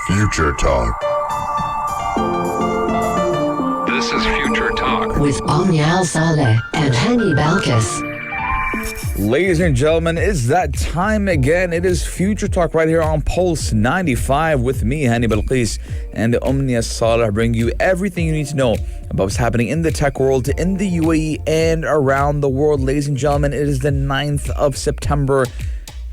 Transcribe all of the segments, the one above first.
Future Talk. This is Future Talk. With Omnial Saleh and Hani Balkis. Ladies and gentlemen, it's that time again. It is Future Talk right here on Pulse 95 with me, Hani Balkis, and Omnia Saleh, bring you everything you need to know about what's happening in the tech world, in the UAE, and around the world. Ladies and gentlemen, it is the 9th of September.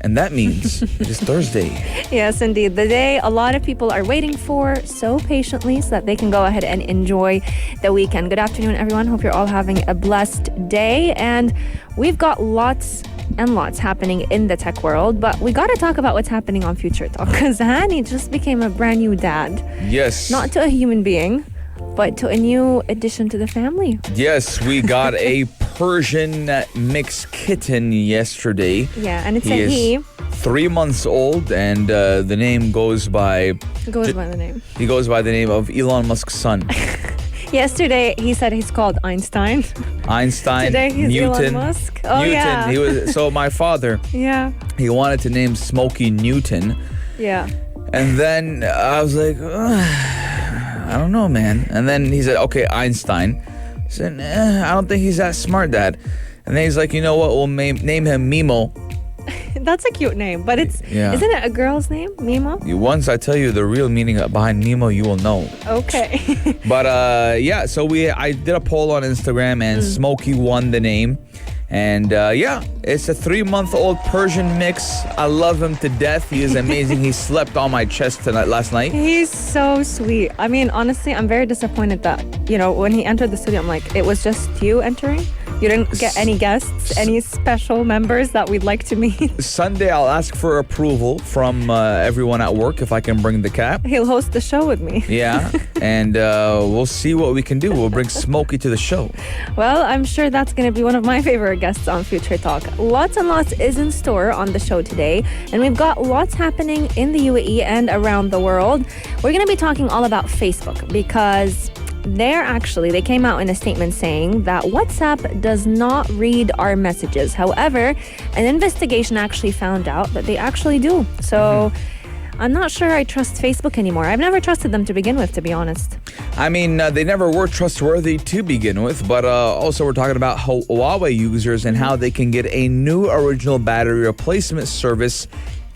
And that means it is Thursday. Yes, indeed. The day a lot of people are waiting for so patiently so that they can go ahead and enjoy the weekend. Good afternoon, everyone. Hope you're all having a blessed day. And we've got lots and lots happening in the tech world, but we got to talk about what's happening on Future Talk because Hani just became a brand new dad. Yes. Not to a human being, but to a new addition to the family. Yes, we got a Persian mixed kitten yesterday. Yeah, and it's he is 3 months old, and the name goes by... Goes by the name. He goes by the name of Elon Musk's son. Yesterday, he said he's called Einstein. Einstein, Today, he's Newton. Elon Musk. Oh, Newton. yeah. So my father, Yeah. he wanted to name Smokey Newton. Yeah. And then I was like, I don't know, man. And then he said, okay, Einstein. I said, I don't think he's that smart, Dad. And then he's like, you know what? We'll name him Mimo. That's a cute name, but it's Yeah. isn't it a girl's name, Mimo? Once I tell you the real meaning behind Mimo, you will know. Okay. But yeah, so I did a poll on Instagram, and Smokey won the name. And yeah, it's a 3-month-old Persian mix. I love him to death. He is amazing. He slept on my chest last night. He's so sweet. I mean, honestly, I'm very disappointed that, when he entered the studio, I'm like, it was just you entering? You didn't get any guests, any special members that we'd like to meet? Sunday, I'll ask for approval from everyone at work if I can bring the cat. He'll host the show with me. Yeah, and we'll see what we can do. We'll bring Smokey to the show. Well, I'm sure that's going to be one of my favorite guests on Future Talk. Lots and lots is in store on the show today, and we've got lots happening in the UAE and around the world. We're going to be talking all about Facebook because they came out in a statement saying that WhatsApp does not read our messages. However, an investigation actually found out that they actually do. So I'm not sure I trust Facebook anymore. I've never trusted them to begin with, to be honest. I mean, they never were trustworthy to begin with, but also we're talking about Huawei users and how they can get a new original battery replacement service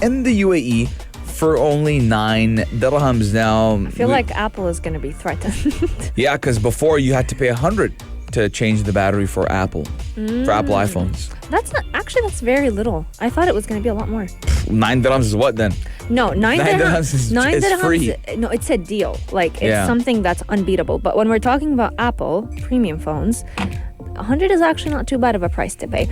in the UAE for only 9 dirhams now. I feel like Apple is going to be threatened. Yeah, because before you had to pay 100 to change the battery for Apple iPhones. That's very little. I thought it was going to be a lot more. 9 dirhams is what then? No, 9 dirhams is free. No, it's a deal. Like, it's something that's unbeatable. But when we're talking about Apple premium phones, 100 is actually not too bad of a price to pay.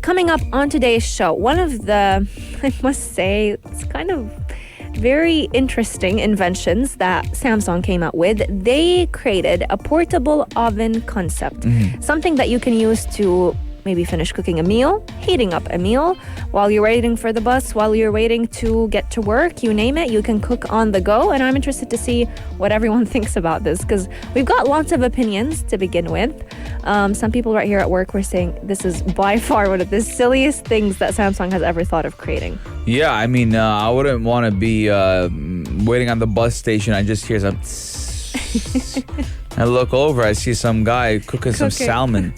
Coming up on today's show, one of the, I must say, it's kind of very interesting inventions that Samsung came out with. They created a portable oven concept, something that you can use to maybe finish cooking a meal, heating up a meal, while you're waiting for the bus, while you're waiting to get to work, you name it, you can cook on the go. And I'm interested to see what everyone thinks about this because we've got lots of opinions to begin with. Some people right here at work were saying this is by far one of the silliest things that Samsung has ever thought of creating. Yeah, I mean, I wouldn't want to be waiting on the bus station. I just hear some... I look over, I see some guy cooking some salmon.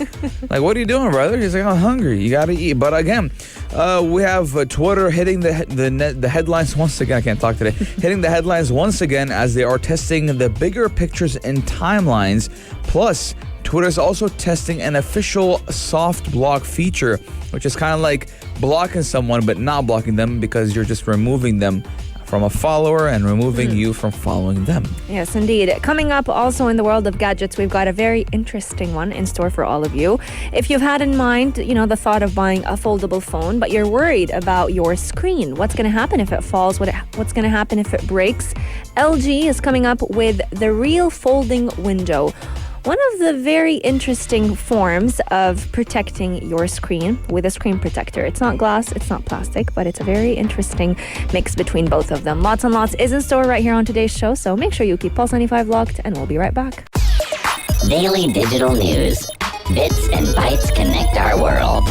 Like, what are you doing, brother? He's like, I'm hungry. You got to eat. But again, we have Twitter hitting the headlines once again. I can't talk today. Hitting the headlines once again as they are testing the bigger pictures and timelines. Plus, Twitter's also testing an official soft block feature, which is kind of like blocking someone but not blocking them because you're just removing them from a follower and removing you from following them. Yes, indeed. Coming up also in the world of gadgets, we've got a very interesting one in store for all of you. If you've had in mind, the thought of buying a foldable phone, but you're worried about your screen, what's going to happen if it falls? What's going to happen if it breaks? LG is coming up with the real folding window. One of the very interesting forms of protecting your screen with a screen protector. It's not glass, it's not plastic, but it's a very interesting mix between both of them. Lots and lots is in store right here on today's show, so make sure you keep Pulse 95 locked, and we'll be right back. Daily digital news. Bits and bytes connect our world.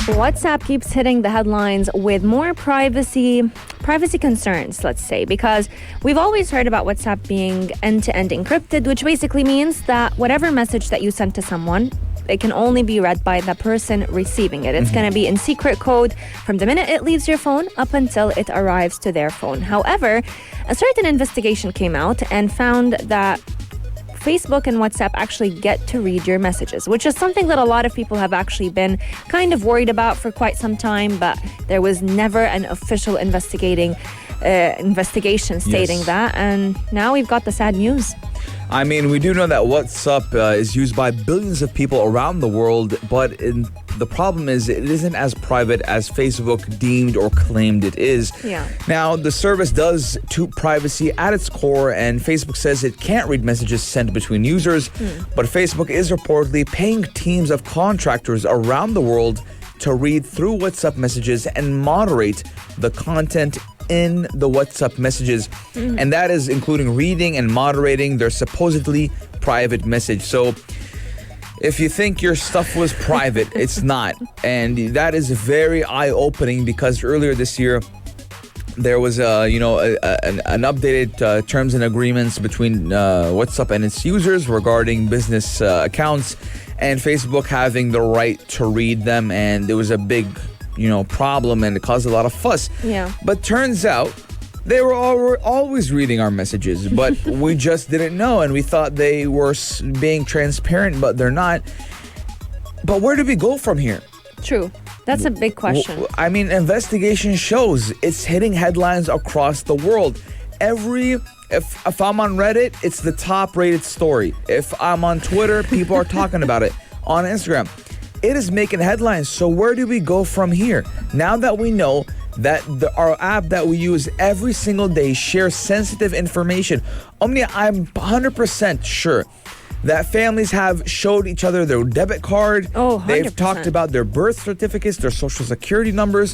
WhatsApp keeps hitting the headlines with more privacy privacy concerns, let's say, because we've always heard about WhatsApp being end-to-end encrypted, which basically means that whatever message that you send to someone, it can only be read by the person receiving it. It's going to be in secret code from the minute it leaves your phone up until it arrives to their phone. However, a certain investigation came out and found that Facebook and WhatsApp actually get to read your messages, which is something that a lot of people have actually been kind of worried about for quite some time, but there was never an official investigation stating that, and now we've got the sad news. I mean, we do know that WhatsApp is used by billions of people around the world, but the problem is it isn't as private as Facebook deemed or claimed it is. Yeah. Now, the service does toot privacy at its core, and Facebook says it can't read messages sent between users, but Facebook is reportedly paying teams of contractors around the world to read through WhatsApp messages and moderate the content in the WhatsApp messages, and that is including reading and moderating their supposedly private message. So if you think your stuff was private, it's not, and that is very eye-opening because earlier this year there was an updated terms and agreements between WhatsApp and its users regarding business accounts and Facebook having the right to read them, and there was a big problem, and it caused a lot of fuss. Yeah. But turns out they were always reading our messages, but we just didn't know, and we thought they were being transparent, but they're not. But where do we go from here? True. That's a big question. I mean, investigation shows it's hitting headlines across the world. If I'm on Reddit, it's the top rated story. If I'm on Twitter, people are talking about it. On Instagram, it is making headlines. So where do we go from here? Now that we know that our app that we use every single day shares sensitive information, Omnia, I'm 100% sure that families have showed each other their debit card. Oh, 100%. They've talked about their birth certificates, their social security numbers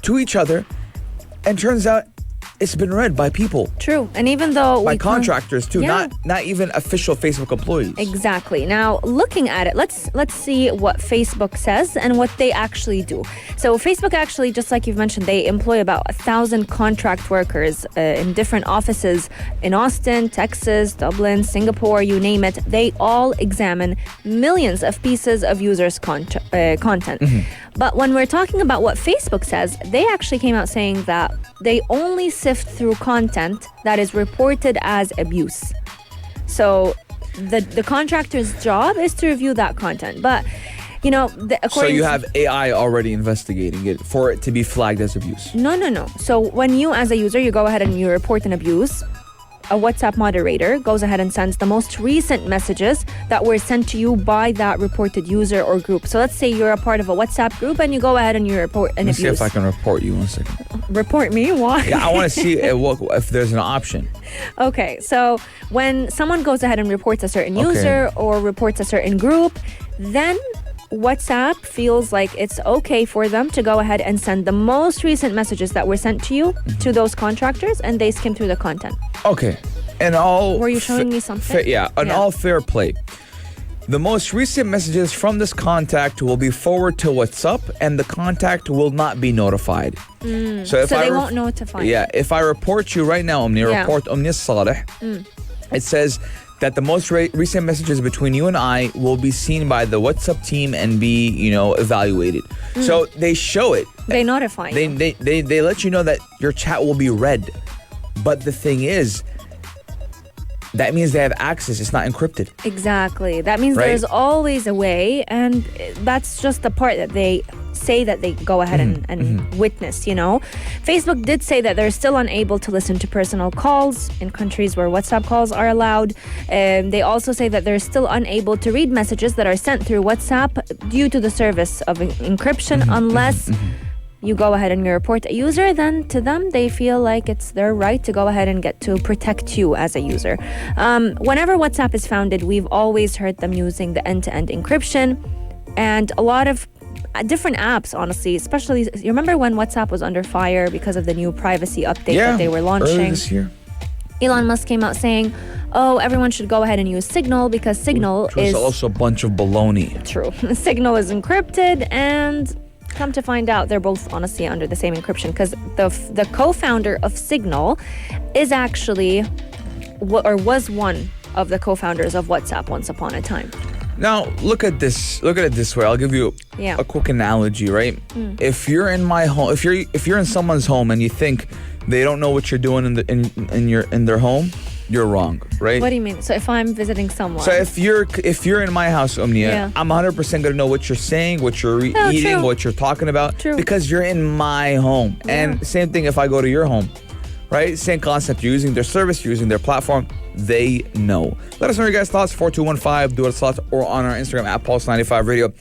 to each other. And turns out it's been read by people. True. And even though by contractors too, Yeah. not even official Facebook employees. Exactly. Now, looking at it, let's see what Facebook says and what they actually do. So Facebook actually, just like you've mentioned, they employ about 1,000 contract workers in different offices in Austin, Texas, Dublin, Singapore, you name it. They all examine millions of pieces of users' content. But when we're talking about what Facebook says, they actually came out saying that they only sift through content that is reported as abuse. So the contractor's job is to review that content. But, so you have AI already investigating it for it to be flagged as abuse? No. So when you, as a user, you go ahead and you report an abuse, a WhatsApp moderator goes ahead and sends the most recent messages that were sent to you by that reported user or group. So let's say you're a part of a WhatsApp group and you go ahead and you report an abuse. Let's see if I can report you 1 second. Report me? Why? Yeah, I want to see if there's an option. Okay, so when someone goes ahead and reports a certain user or reports a certain group, then WhatsApp feels like it's okay for them to go ahead and send the most recent messages that were sent to you to those contractors, and they skim through the content. Okay. And all... Were you showing me something? All fair play. The most recent messages from this contact will be forwarded to WhatsApp, and the contact will not be notified. So they won't notify. Yeah, if I report you right now, report Omnia Saleh, it says that the most recent messages between you and I will be seen by the WhatsApp team and be, evaluated. So they show it. They notify you. They let you know that your chat will be read. But the thing is, that means they have access. It's not encrypted. Exactly. That means there's always a way, and that's just the part that they say that they go ahead and witness, Facebook did say that they're still unable to listen to personal calls in countries where WhatsApp calls are allowed. They also say that they're still unable to read messages that are sent through WhatsApp due to the service of encryption unless you go ahead and you report a user, then to them, they feel like it's their right to go ahead and get to protect you as a user. Whenever WhatsApp is founded, we've always heard them using the end-to-end encryption, and a lot of different apps, honestly, especially, you remember when WhatsApp was under fire because of the new privacy update that they were launching? Earlier this year. Elon Musk came out saying, everyone should go ahead and use Signal because Signal is... also a bunch of baloney. True. Signal is encrypted and Come to find out, they're both honestly under the same encryption because the co-founder of Signal is actually, or was one of the co-founders of WhatsApp once upon a time. Now, look at this. Look at it this way. I'll give you a quick analogy, right? If you're in my home, if you're in someone's home and you think they don't know what you're doing in their home, you're wrong, right? What do you mean? So if I'm visiting someone. So if you're in my house, Omnia, I'm 100% gonna know what you're saying, what you're eating, true. what you're talking about, because you're in my home. Yeah. And same thing if I go to your home, right? Same concept. You're using their service, you're using their platform. They know. Let us know your guys' thoughts. 4215, do it slots, or on our Instagram at Pulse95 Radio.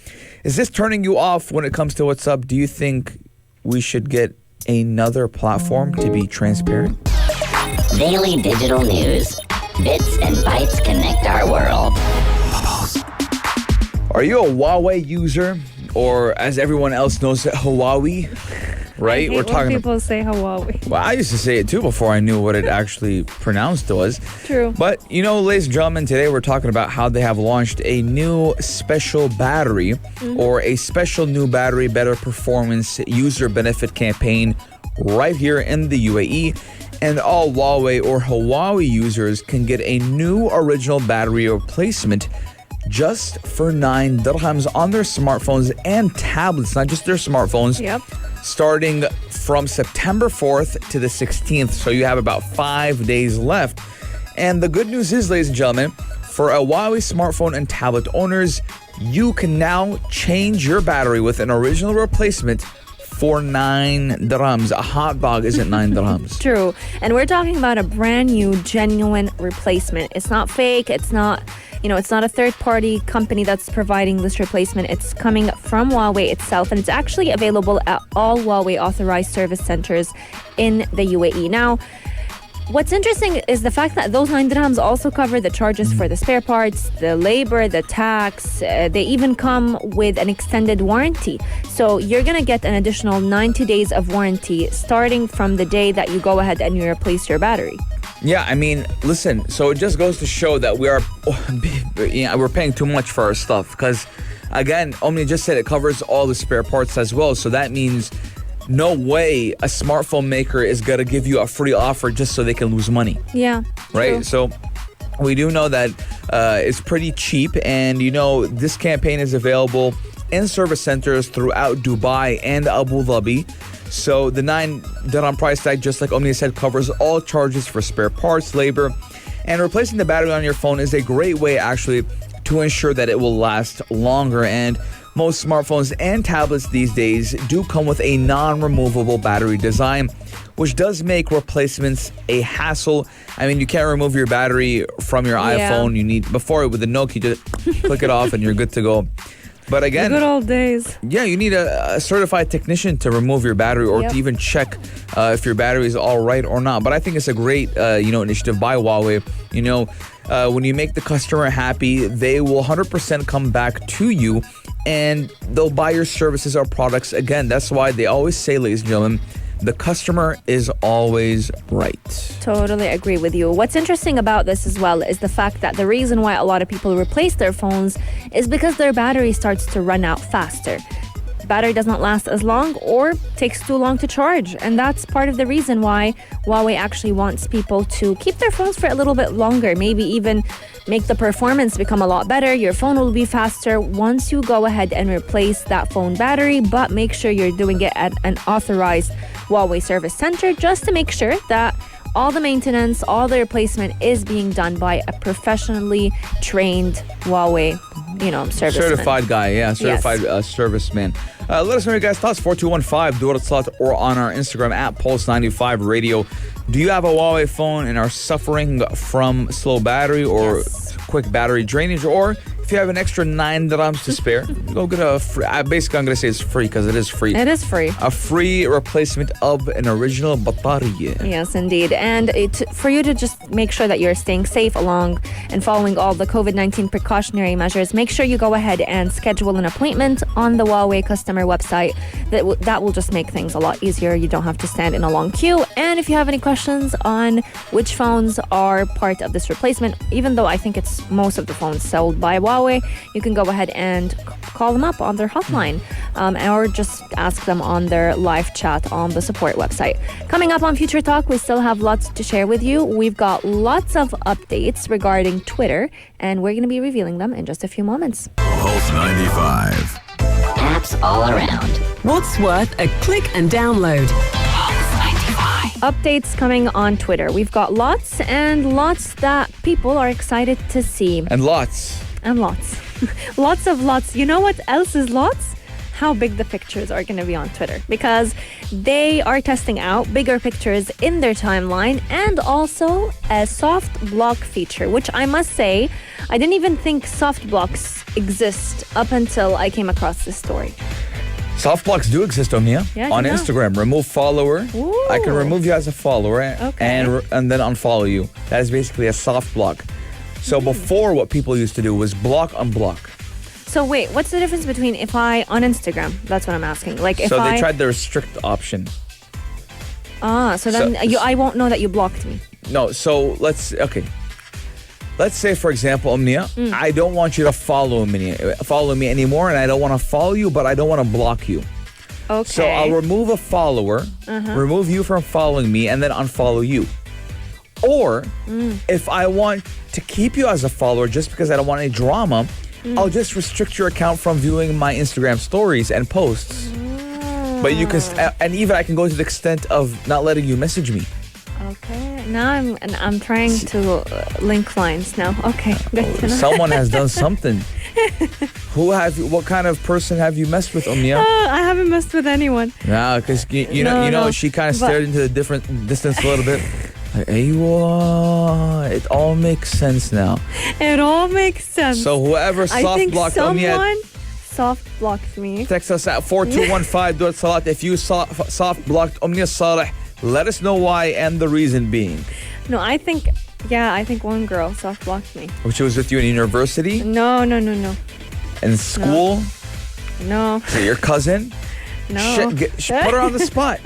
Is this turning you off when it comes to what's up? Do you think we should get another platform to be transparent? Daily digital news. Bits and bytes connect our world. Are you a Huawei user, or as everyone else knows, Huawei? Right? I hate when people say Huawei. Well, I used to say it too before I knew what it actually pronounced was. True. But, ladies and gentlemen, today we're talking about how they have launched a new special battery or a special new battery, better performance, user benefit campaign right here in the UAE. And all Huawei or Huawei users can get a new original battery replacement just for 9 dirhams on their smartphones and tablets, not just their smartphones. Yep. Starting from September 4th to the 16th. So you have about 5 days left. And the good news is, ladies and gentlemen, for a Huawei smartphone and tablet owners, you can now change your battery with an original replacement for 9 dirhams. A hot dog isn't 9 dirhams. True. And we're talking about a brand new, genuine replacement. It's not fake. It's not, it's not a third-party company that's providing this replacement. It's coming from Huawei itself, and it's actually available at all Huawei authorized service centers in the UAE. Now, what's interesting is the fact that those 9 dirhams also cover the charges for the spare parts, the labor, the tax. They even come with an extended warranty. So you're going to get an additional 90 days of warranty starting from the day that you go ahead and you replace your battery. Yeah, I mean, listen, so it just goes to show that we're paying too much for our stuff because, again, Omni just said it covers all the spare parts as well. So that means no way a smartphone maker is going to give you a free offer just so they can lose money. Yeah. Right? True. So we do know that it's pretty cheap. And, this campaign is available in service centers throughout Dubai and Abu Dhabi. So the 9 dirham price tag, just like Omni said, covers all charges for spare parts, labor. And replacing the battery on your phone is a great way, actually, to ensure that it will last longer. And most smartphones and tablets these days do come with a non-removable battery design, which does make replacements a hassle. I mean, you can't remove your battery from your iPhone. You need, before with the Nokia, just click it off and you're good to go. But again, the good old days. Yeah, you need a certified technician to remove your battery or to even check if your battery is all right or not. But I think it's a great, initiative by Huawei. When you make the customer happy, they will 100% come back to you and they'll buy your services or products again. That's why they always say, ladies and gentlemen, the customer is always right. Totally agree with you. What's interesting about this as well is the fact that the reason why a lot of people replace their phones is because their battery starts to run out faster. Battery does not last as long or takes too long to charge. And that's part of the reason why Huawei actually wants people to keep their phones for a little bit longer, maybe even make the performance become a lot better. Your phone will be faster once you go ahead and replace that phone battery, but make sure you're doing it at an authorized Huawei service center just to make sure that all the maintenance, all the replacement is being done by a professionally trained Huawei, serviceman. Certified guy, certified serviceman. Let us know your guys' thoughts, 4215, do it slot, or on our Instagram at Pulse95 Radio. Do you have a Huawei phone and are suffering from slow battery or quick battery drainage? Or if you have an extra 9 dirhams to spare, go get a free, basically I'm going to say it's free because it is free. It is free. A free replacement of an original battery. Yes, indeed. And for you to just make sure that you're staying safe along and following all the COVID-19 precautionary measures, make sure you go ahead and schedule an appointment on the Huawei customer website. That will just make things a lot easier. You don't have to stand in a long queue. And if you have any questions on which phones are part of this replacement, even though I think it's most of the phones sold by Huawei, Huawei, you can go ahead and call them up on their hotline or just ask them on their live chat on the support website. Coming up on Future Talk, we still have lots to share with you. We've got lots of updates regarding Twitter, and we're going to be revealing them in just a few moments. Pulse 95. Apps all around. What's worth a click and download? Updates coming on Twitter. We've got lots and lots that people are excited to see. And lots. And lots. Lots of lots. You know what else is lots? How big the pictures are going to be on Twitter, because they are testing out bigger pictures in their timeline and also a soft block feature, which I must say, I didn't even think soft blocks exist up until I came across this story. Soft blocks do exist, Omnia. Yeah, on Instagram. Remove follower. Ooh. I can remove you as a follower Okay. and then unfollow you. That is basically a soft block. So before, what people used to do was block, unblock. So wait, what's the difference between if I on Instagram? That's what I'm asking. Like if So I they tried the restrict option. so then I won't know that you blocked me. No, so let's say, for example, Omnia, I don't want you to follow me anymore, and I don't want to follow you, but I don't want to block you. Okay. So I'll remove a follower, remove you from following me, and then unfollow you. Or if I want to keep you as a follower just because I don't want any drama, I'll just restrict your account from viewing my Instagram stories and posts. But you can, and even I can go to the extent of not letting you message me. Okay. Now I'm trying to link lines now. Okay. Good to know. Someone has done something. What kind of person have you messed with, Omnia? I haven't messed with anyone. No, because you know, she kind of stared into the different distance a little bit. Like, it all makes sense now. It all makes sense. So whoever soft blocked Omnia, someone soft blocked me. text us at 4215 Salat if you soft blocked Omnia Saleh. Let us know why and the reason being. No, I think one girl soft blocked me. Which was with you in university? No. In school? No. So your cousin? No. Put her on the spot.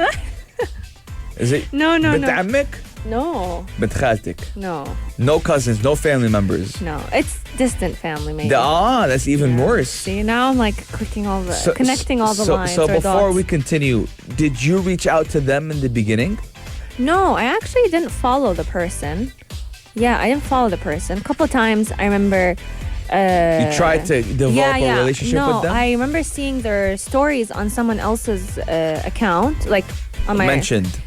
Is it? No. بنت عمك? No. بنت خالتك? No. No cousins, no family members. No. It's distant family, maybe. That's even worse. See, now I'm like connecting all the lines. So or before dots. we continue, did you reach out to them in the beginning? No, I actually didn't follow the person. Yeah, I didn't follow the person. A couple of times I remember. You tried to develop a relationship with them? No, I remember seeing their stories on someone else's account, like on my. Mentioned.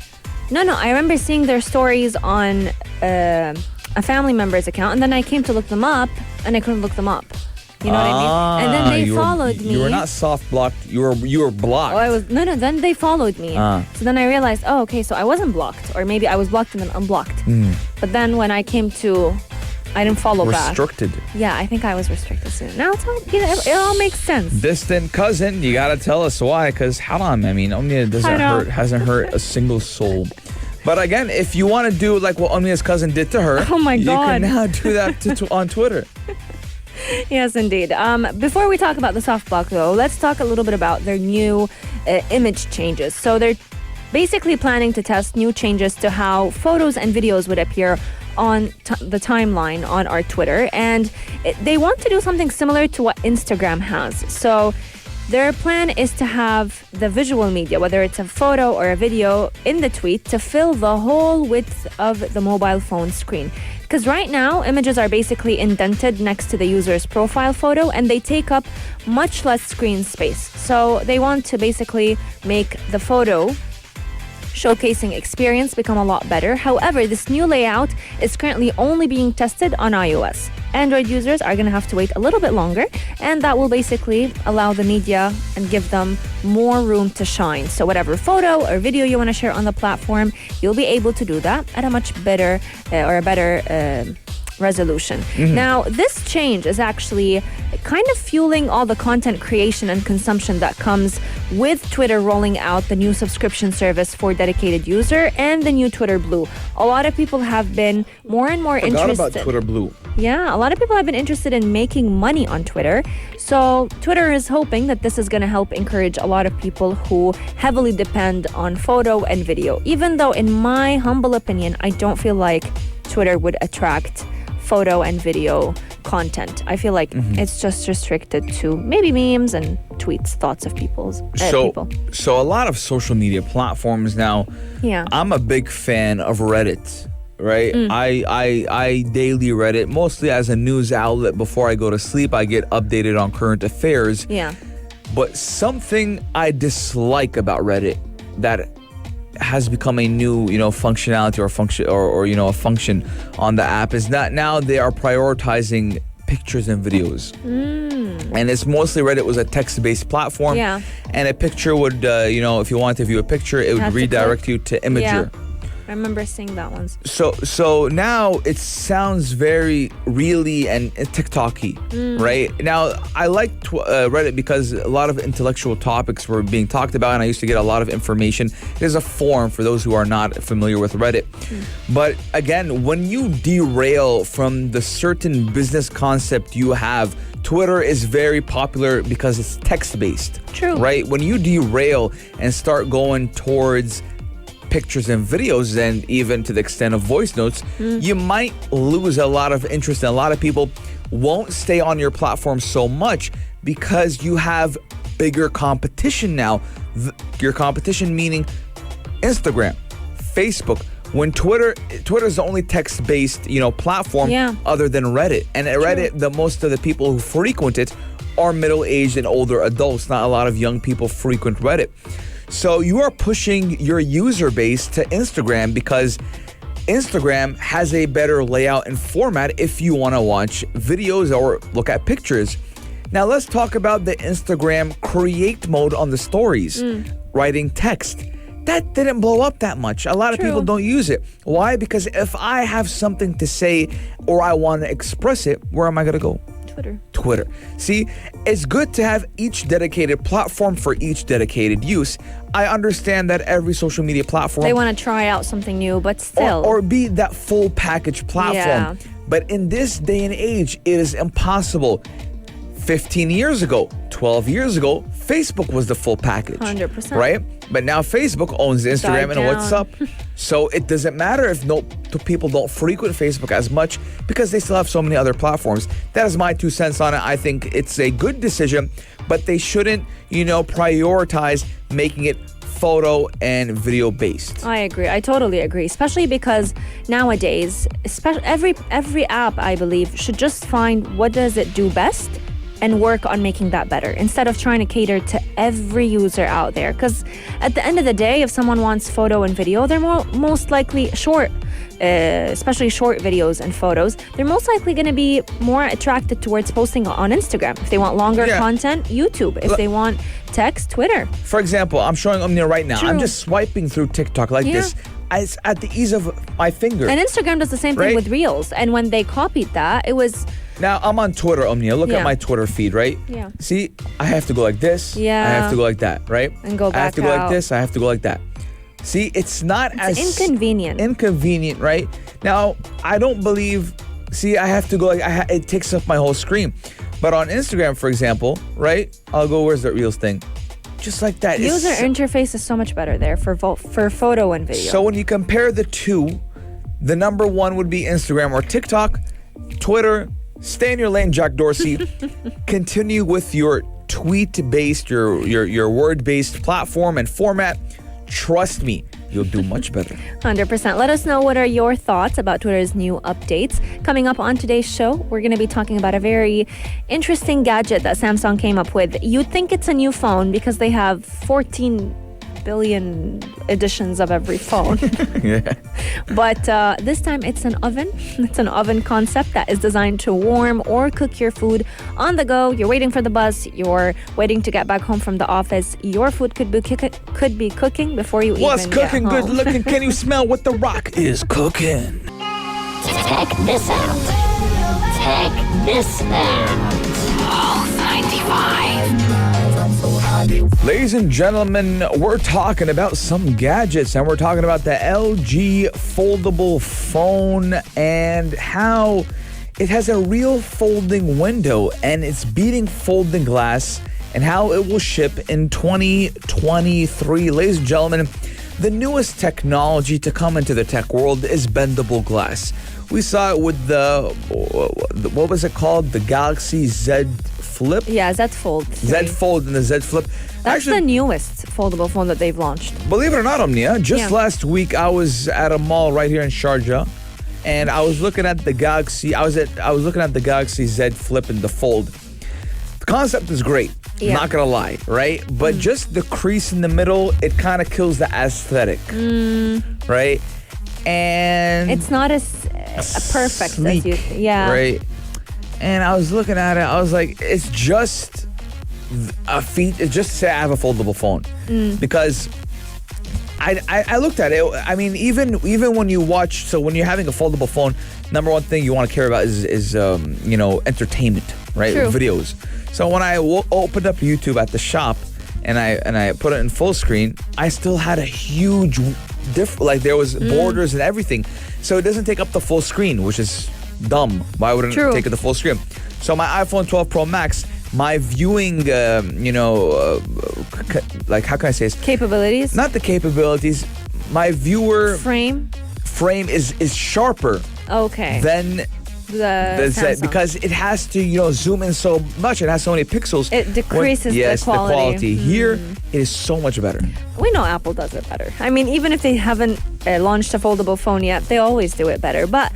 No, I remember seeing their stories on a family member's account, and then I came to look them up, and I couldn't look them up. You know what I mean? And then they followed me. You were not soft blocked. You were blocked. Oh, I was no. Then they followed me. So then I realized, okay, so I wasn't blocked, or maybe I was blocked and then unblocked. But then when I came to, I didn't follow back. Restricted. Yeah, I think I was restricted soon. Now it's all, it all makes sense. Distant cousin, you gotta tell us why, because haram. I mean, Omnia hasn't hurt a single soul. But again, if you want to do like what Omnia's cousin did to her, oh my God, you can now do that on Twitter. Yes, indeed. Before we talk about the soft block, though, let's talk a little bit about their new image changes. So they're basically planning to test new changes to how photos and videos would appear on the timeline on our Twitter. And they want to do something similar to what Instagram has. So their plan is to have the visual media, whether it's a photo or a video, in the tweet to fill the whole width of the mobile phone screen. Because right now, images are basically indented next to the user's profile photo, and they take up much less screen space. So they want to basically make the photo showcasing experience become a lot better. However, this new layout is currently only being tested on iOS. Android users are going to have to wait a little bit longer, and that will basically allow the media and give them more room to shine. So whatever photo or video you want to share on the platform, you'll be able to do that at a much better resolution. Now, this change is actually kind of fueling all the content creation and consumption that comes with Twitter rolling out the new subscription service for dedicated user and the new Twitter Blue. A lot of people have been more and more interested. Forgot about Twitter Blue. Yeah, a lot of people have been interested in making money on Twitter. So Twitter is hoping that this is going to help encourage a lot of people who heavily depend on photo and video. Even though, in my humble opinion, I don't feel like Twitter would attract photo and video content. I feel like it's just restricted to maybe memes and tweets, thoughts of people. So a lot of social media platforms now. Yeah. I'm a big fan of Reddit. Right? I daily read it mostly as a news outlet. Before I go to sleep, I get updated on current affairs. Yeah. But something I dislike about Reddit that has become a new, functionality or function or a function on the app is that now they are prioritizing pictures and videos. And it's mostly Reddit was a text-based platform. Yeah. And a picture would, if you wanted to view a picture, it would redirect you to Imager. Yeah. I remember seeing that once. So now it sounds very really and TikTok-y, right? Now, I liked Reddit because a lot of intellectual topics were being talked about, and I used to get a lot of information. There's a forum for those who are not familiar with Reddit. But again, when you derail from the certain business concept you have, Twitter is very popular because it's text-based. True. Right? When you derail and start going towards pictures and videos, and even to the extent of voice notes, you might lose a lot of interest, and a lot of people won't stay on your platform so much because you have bigger competition now. Your competition meaning Instagram, Facebook. When Twitter is the only text-based, platform other than Reddit. And at Reddit, the most of the people who frequent it are middle-aged and older adults. Not a lot of young people frequent Reddit. So you are pushing your user base to Instagram because Instagram has a better layout and format if you want to watch videos or look at pictures. Now let's talk about the Instagram create mode on the stories, writing text. That didn't blow up that much. A lot of people don't use it. Why? Because if I have something to say or I want to express it, where am I going to go? Twitter. See, it's good to have each dedicated platform for each dedicated use. I understand that every social media platform... They want to try out something new, but still... Or be that full package platform. Yeah. But in this day and age, it is impossible. 15 years ago, 12 years ago, Facebook was the full package. 100%. Right? But now Facebook owns Instagram and WhatsApp. So it doesn't matter if people don't frequent Facebook as much because they still have so many other platforms. That is my 2 cents on it. I think it's a good decision, but they shouldn't, prioritize making it photo and video based. I agree. I totally agree. Especially because nowadays, every app, I believe, should just find what does it do best and work on making that better instead of trying to cater to every user out there. Because at the end of the day, if someone wants photo and video, they're most likely especially short videos and photos, they're most likely going to be more attracted towards posting on Instagram. If they want longer content, YouTube. If they want text, Twitter. For example, I'm showing Omnia right now. True. I'm just swiping through TikTok like this. It's at the ease of my finger. And Instagram does the same thing with Reels. And when they copied that, it was... Now, I'm on Twitter, Omnia. Look at my Twitter feed, right? Yeah. See, I have to go like this. Yeah. I have to go like that, right? And go back I have to go out. like this. I have to go like that. See, it's inconvenient. Inconvenient, right? Now, I don't believe... See, I have to go like... it takes up my whole screen. But on Instagram, for example, right? I'll go, where's the Reels thing? Just like that. User interface is so much better there for photo and video. So when you compare the two, the number one would be Instagram or TikTok. Twitter, stay in your lane, Jack Dorsey. Continue with your tweet-based, your word-based platform and format. Trust me, you'll do much better. 100%. Let us know what are your thoughts about Twitter's new updates. Coming up on today's show, we're going to be talking about a very interesting gadget that Samsung came up with. You'd think it's a new phone because they have 14 billion editions of every phone. Yeah. But this time it's an oven. It's an oven concept that is designed to warm or cook your food on the go. You're waiting for the bus. You're waiting to get back home from the office. Your food could be cooking before you What's even cooking? get home. Good looking. Can you smell what the Rock is cooking? Check this out. Check this out. Pulse 95. Ladies and gentlemen, we're talking about some gadgets, and we're talking about the LG Foldable Phone and how it has a real folding window and it's beating folding glass and how it will ship in 2023. Ladies and gentlemen, The newest technology to come into the tech world is bendable glass. We saw it with what was it called? The Galaxy Z Flip? Yeah, Z Fold. Z Fold and the Z Flip. That's the newest foldable phone that they've launched. Believe it or not, Omnia, just last week I was at a mall right here in Sharjah, and I was looking at the Galaxy. I was looking at the Galaxy Z Flip and the Fold. The concept is great. Yeah. Not gonna lie, right? But just the crease in the middle, it kind of kills the aesthetic, right? And it's not as perfect sleek, as you. Yeah. Right. And I was looking at it. I was like, it's just a feat. It's just to say I have a foldable phone because I looked at it. I mean, even when you watch, so when you're having a foldable phone, number one thing you want to care about is entertainment, right? True. Videos. So when I opened up YouTube at the shop and I put it in full screen, I still had a huge like there was borders and everything. So it doesn't take up the full screen, which is dumb. Why wouldn't it take it the full screen? So my iPhone 12 Pro Max, my viewing, like how can I say this? Capabilities? Not the capabilities. My viewer frame is sharper. Okay. Than the Samsung. because it has to zoom in so much. It has so many pixels. It decreases the quality. Here, it is so much better. We know Apple does it better. I mean, even if they haven't launched a foldable phone yet, they always do it better. But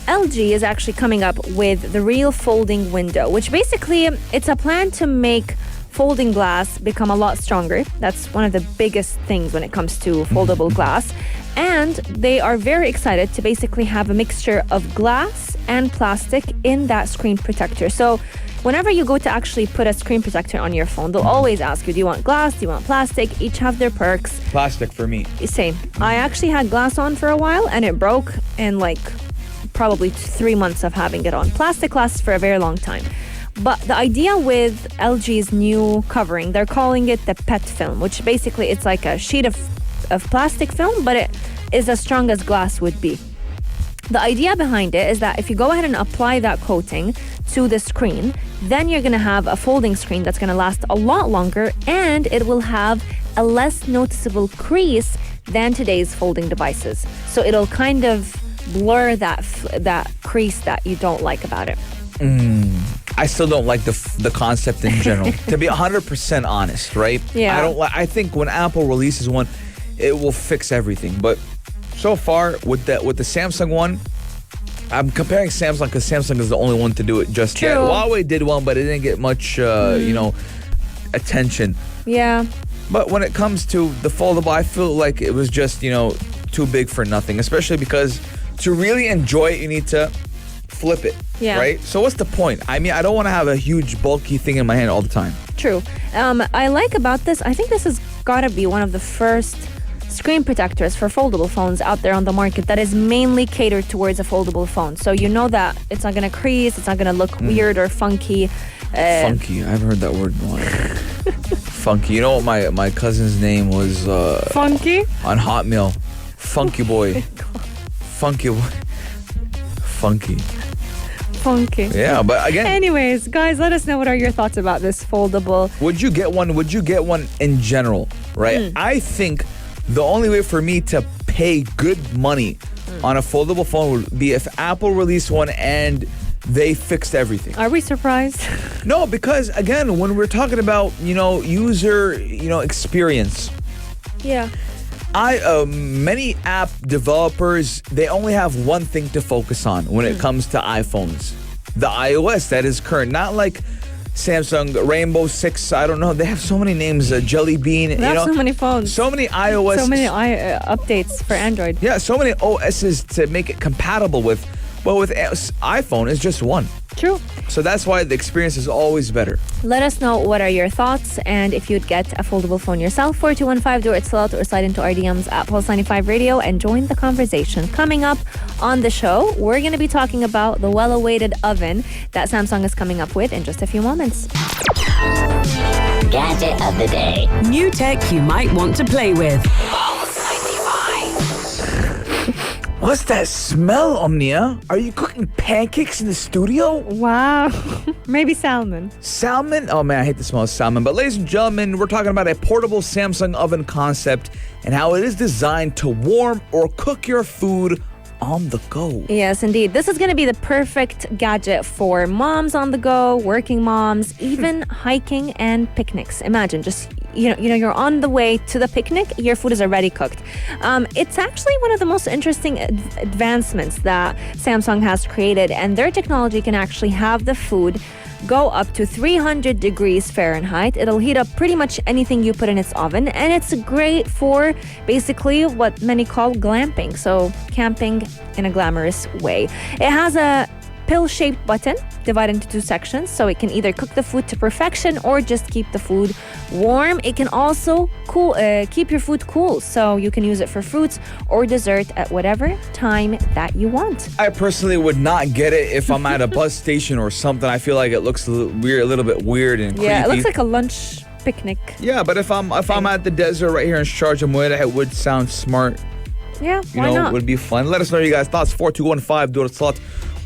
LG is actually coming up with the real folding window, which basically it's a plan to make folding glass become a lot stronger. That's one of the biggest things when it comes to foldable glass. And they are very excited to basically have a mixture of glass and plastic in that screen protector. So whenever you go to actually put a screen protector on your phone, they'll always ask you, do you want glass? Do you want plastic? Each have their perks. Plastic for me. Same. I actually had glass on for a while and it broke in like probably 3 months of having it on. Plastic lasts for a very long time. But the idea with LG's new covering, they're calling it the PET film, which basically it's like a sheet of plastic film, but it is as strong as glass would be. The idea behind it is that if you go ahead and apply that coating to the screen, then you're going to have a folding screen that's going to last a lot longer, and it will have a less noticeable crease than today's folding devices. So it'll kind of blur that crease that you don't like about it. I still don't like the concept in general. To be 100% honest, right? Yeah. I think when Apple releases one, it will fix everything. But so far with the Samsung one, I'm comparing Samsung because Samsung is the only one to do it just yet. Huawei did one, but it didn't get much, attention. Yeah. But when it comes to the foldable, I feel like it was just, too big for nothing. Especially because to really enjoy it, you need to flip it. Yeah. Right? So what's the point? I mean, I don't want to have a huge bulky thing in my hand all the time. True. I like about this, I think this has got to be one of the first screen protectors for foldable phones out there on the market that is mainly catered towards a foldable phone. So you know that it's not going to crease, it's not going to look weird or funky. Funky. I haven't heard that word in a while. Funky. You know what my cousin's name was? Funky? On Hotmail. Funky boy. Funky boy. Funky. Funky. Yeah, but again. Anyways, guys, let us know what are your thoughts about this foldable. Would you get one? Would you get one in general? Right? I think the only way for me to pay good money on a foldable phone would be if Apple released one and they fixed everything. Are we surprised? No, because again, when we're talking about, user, experience. Yeah. Many app developers, they only have one thing to focus on when it comes to iPhones. The iOS that is current, not like Samsung, Rainbow 6, I don't know. They have so many names, Jelly Bean. They have so many phones. So many iOS. So many updates for Android. Yeah, so many OSs to make it compatible with. But with iPhone, it's just one. True. So that's why the experience is always better. Let us know what are your thoughts and if you'd get a foldable phone yourself. 4215, do it still out or slide into our DMs at Pulse 95 Radio and join the conversation. Coming up on the show, we're going to be talking about the well-awaited oven that Samsung is coming up with in just a few moments. Gadget of the day. New tech you might want to play with. What's that smell, Omnia? Are you cooking pancakes in the studio? Wow. Maybe salmon. Salmon? Oh man, I hate the smell of salmon. But ladies and gentlemen, we're talking about a portable Samsung oven concept and how it is designed to warm or cook your food on the go. Yes, indeed. This is going to be the perfect gadget for moms on the go, working moms, even hiking and picnics. Imagine just you're on the way to the picnic, your food is already cooked. It's actually one of the most interesting advancements that Samsung has created, and their technology can actually have the food go up to 300 degrees Fahrenheit. It'll heat up pretty much anything you put in its oven, and it's great for basically what many call glamping, so camping in a glamorous way. It has a pill-shaped button divided into two sections, so it can either cook the food to perfection or just keep the food warm. It can also keep your food cool, so you can use it for fruits or dessert at whatever time that you want. I personally would not get it if I'm at a bus station or something. I feel like it looks a little bit weird and creepy. Yeah, it looks like a lunch picnic. Yeah, but if I'm at the desert right here in Sharjah, Mueda, it would sound smart. Yeah, why not? It would be fun. Let us know your guys' thoughts. 4215 Dura Slot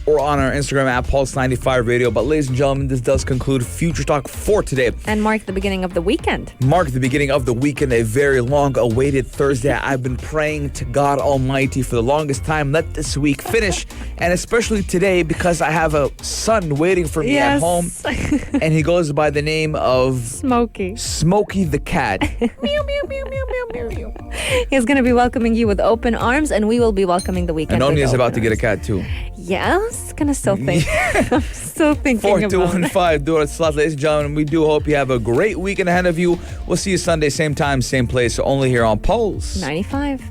or on our Instagram at Pulse95 Radio. But ladies and gentlemen, this does conclude Future Talk for today. And mark the beginning of the weekend. Mark the beginning of the weekend, a very long-awaited Thursday. I've been praying to God Almighty for the longest time. Let this week finish, and especially today because I have a son waiting for me at home, and he goes by the name of Smokey the cat. Meow, meow, meow, meow, meow, meow. He's going to be welcoming you with open arms, and we will be welcoming the weekend. And Omni is about to get a cat too. Yeah, I was gonna still think. I'm still thinking about it. 4215 Dura Slot. Ladies and gentlemen, we do hope you have a great weekend ahead of you. We'll see you Sunday, same time, same place, only here on Pulse 95.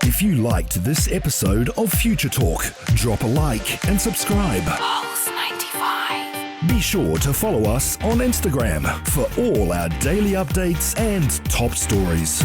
If you liked this episode of Future Talk, drop a like and subscribe. Pulse 95. Be sure to follow us on Instagram for all our daily updates and top stories.